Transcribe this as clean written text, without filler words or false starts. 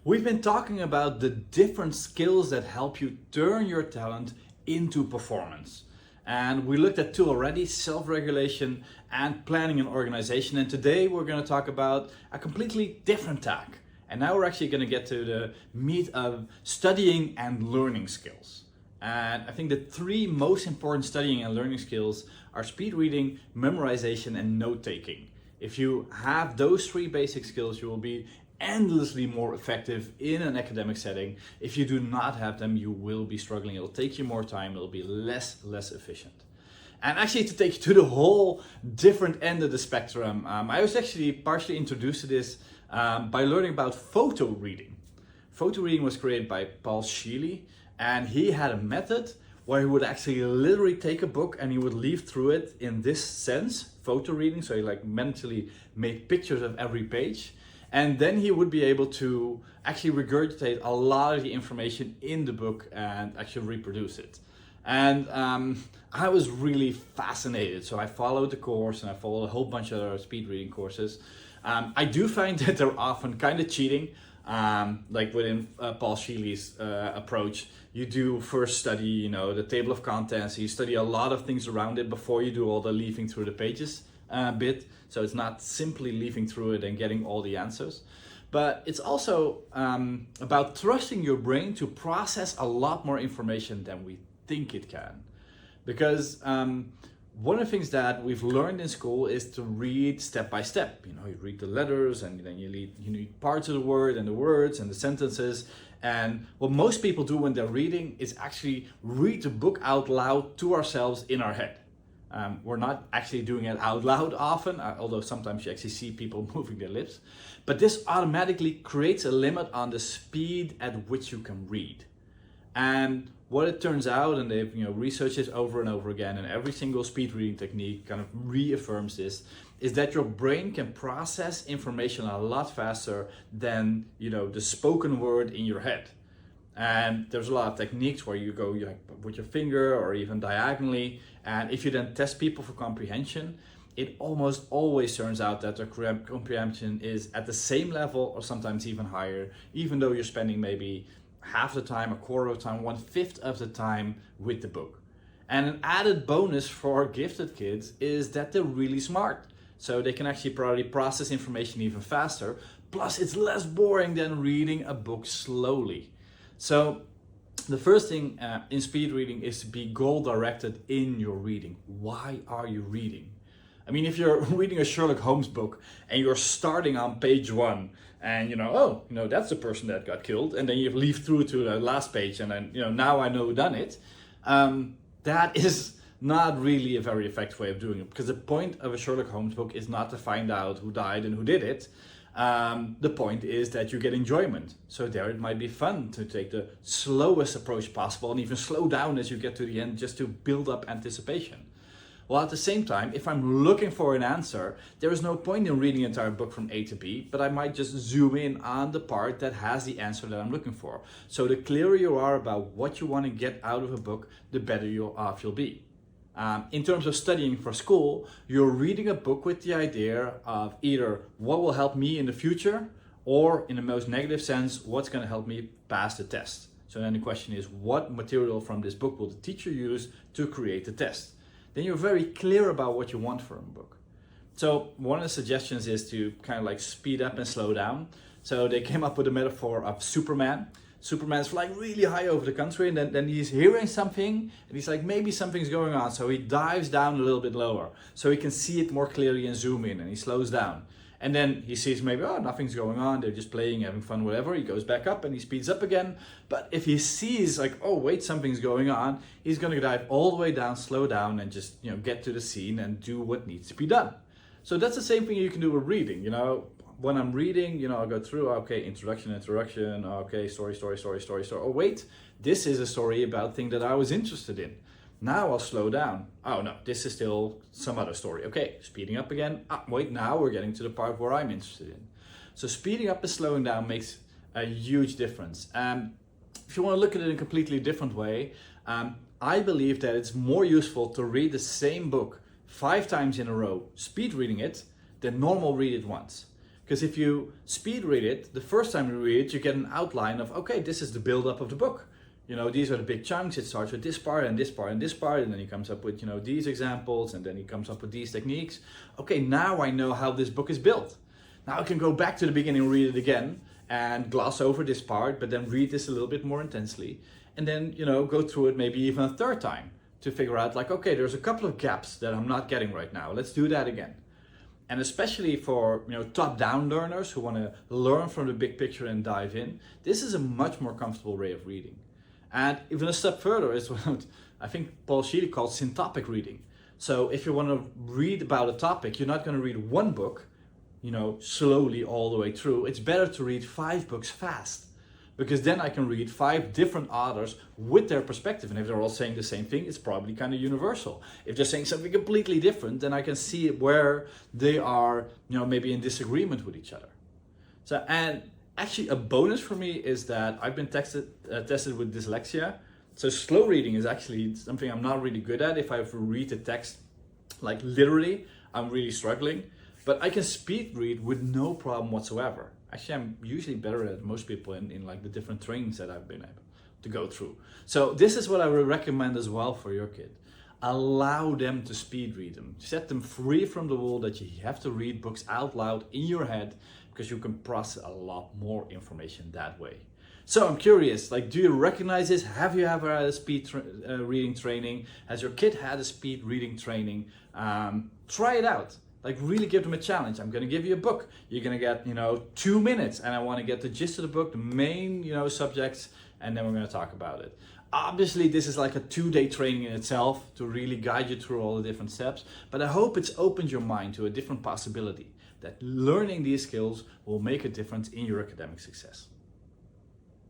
We've been talking about the different skills that help you turn your talent into performance. And we looked at two already, self-regulation and planning and organization. And today we're going to talk about a completely different tack. And now we're actually going to get to the meat of studying and learning skills. And I think the three most important studying and learning skills are speed reading, memorization, and note taking. If you have those three basic skills, you will be endlessly more effective in an academic setting. If you do not have them, you will be struggling. It'll take you more time, it'll be less efficient. And actually, to take you to the whole different end of the spectrum, I was actually partially introduced to this by learning about photo reading. Photo reading was created by Scheele, and he had a method where he would actually literally take a book and he would leaf through it in this sense, photo reading. So he like mentally made pictures of every page. And then he would be able to actually regurgitate a lot of the information in the book and actually reproduce it. And I was really fascinated. So I followed the course and I followed a whole bunch of other speed reading courses. I do find that they're often kind of cheating. Like within Paul Scheele's approach, you do first study, the table of contents. You study a lot of things around it before you do all the leafing through the pages bit. So it's not simply leafing through it and getting all the answers, but it's also about trusting your brain to process a lot more information than we think it can. Because one of the things that we've learned in school is to read step by step. You read the letters and then you read parts of the word and the words and the sentences. And what most people do when they're reading is actually read the book out loud to ourselves in our head. We're not actually doing it out loud often, although sometimes you actually see people moving their lips. But this automatically creates a limit on the speed at which you can read. And what it turns out, and they've researched this over and over again, and every single speed reading technique kind of reaffirms this, is that your brain can process information a lot faster than the spoken word in your head. And there's a lot of techniques where you go with your finger or even diagonally. And if you then test people for comprehension, it almost always turns out that their comprehension is at the same level or sometimes even higher, even though you're spending maybe half the time, a quarter of the time, 1/5 of the time with the book. And an added bonus for gifted kids is that they're really smart. So they can actually probably process information even faster. Plus it's less boring than reading a book slowly. So the first thing in speed reading is to be goal directed in your reading. Why are you reading? I mean, if you're reading a Sherlock Holmes book and you're starting on page 1 and that's the person that got killed, and then you leaf through to the last page and then now I know who done it, that is not really a very effective way of doing it, because the point of a Sherlock Holmes book is not to find out who died and who did it. The point is that you get enjoyment. So there it might be fun to take the slowest approach possible and even slow down as you get to the end just to build up anticipation. Well, at the same time, if I'm looking for an answer, there is no point in reading the entire book from A to B, but I might just zoom in on the part that has the answer that I'm looking for. So the clearer you are about what you want to get out of a book, the better you'll be. In terms of studying for school, you're reading a book with the idea of either what will help me in the future, or in the most negative sense, what's going to help me pass the test. So then the question is, what material from this book will the teacher use to create the test? Then you're very clear about what you want from a book. So one of the suggestions is to kind of like speed up and slow down. So they came up with a metaphor of Superman. Superman's flying really high over the country, and then he's hearing something and he's like, maybe something's going on. So he dives down a little bit lower so he can see it more clearly and zoom in, and he slows down. And then he sees maybe, nothing's going on, they're just playing, having fun, whatever. He goes back up and he speeds up again. But if he sees like, oh wait, something's going on, he's gonna dive all the way down, slow down, and just get to the scene and do what needs to be done. So that's the same thing you can do with reading. When I'm reading, I'll go through, okay, introduction, okay, story. Oh wait, this is a story about a thing that I was interested in. Now I'll slow down. Oh no, this is still some other story. Okay, speeding up again. Wait, now we're getting to the part where I'm interested in. So speeding up and slowing down makes a huge difference. If you want to look at it in a completely different way, I believe that it's more useful to read the same book 5 times in a row, speed reading it, than normal read it once. Because if you speed read it, the first time you read it, you get an outline of, okay, this is the build-up of the book. You know, these are the big chunks. It starts with this part and this part and this part, and then he comes up with, you know, these examples, and then he comes up with these techniques. Okay, now I know how this book is built. Now I can go back to the beginning and read it again and gloss over this part, but then read this a little bit more intensely. And then, you know, go through it maybe even a third time to figure out like, okay, there's a couple of gaps that I'm not getting right now. Let's do that again. And especially for, you know, top-down learners who want to learn from the big picture and dive in, this is a much more comfortable way of reading. And even a step further is what I think Paul Scheele calls syntopic reading. So if you want to read about a topic, you're not going to read one book, you know, slowly all the way through. It's better to read 5 books fast, because then I can read 5 different authors with their perspective. And if they're all saying the same thing, it's probably kind of universal. If they're saying something completely different, then I can see where they are, you know, maybe in disagreement with each other. So, and actually a bonus for me is that I've been tested with dyslexia. So slow reading is actually something I'm not really good at. If I have to read the text like literally, I'm really struggling. But I can speed read with no problem whatsoever. Actually, I'm usually better at most people in like the different trainings that I've been able to go through. So this is what I would recommend as well for your kid. Allow them to speed read them. Set them free from the rule that you have to read books out loud in your head, because you can process a lot more information that way. So I'm curious, like, do you recognize this? Have you ever had a speed reading training? Has your kid had a speed reading training? Try it out. Like, really give them a challenge. I'm going to give you a book. You're going to get, you know, 2 minutes, and I want to get the gist of the book, the main, you know, subjects, and then we're going to talk about it. Obviously, this is like a 2-day training in itself to really guide you through all the different steps, but I hope it's opened your mind to a different possibility, that learning these skills will make a difference in your academic success.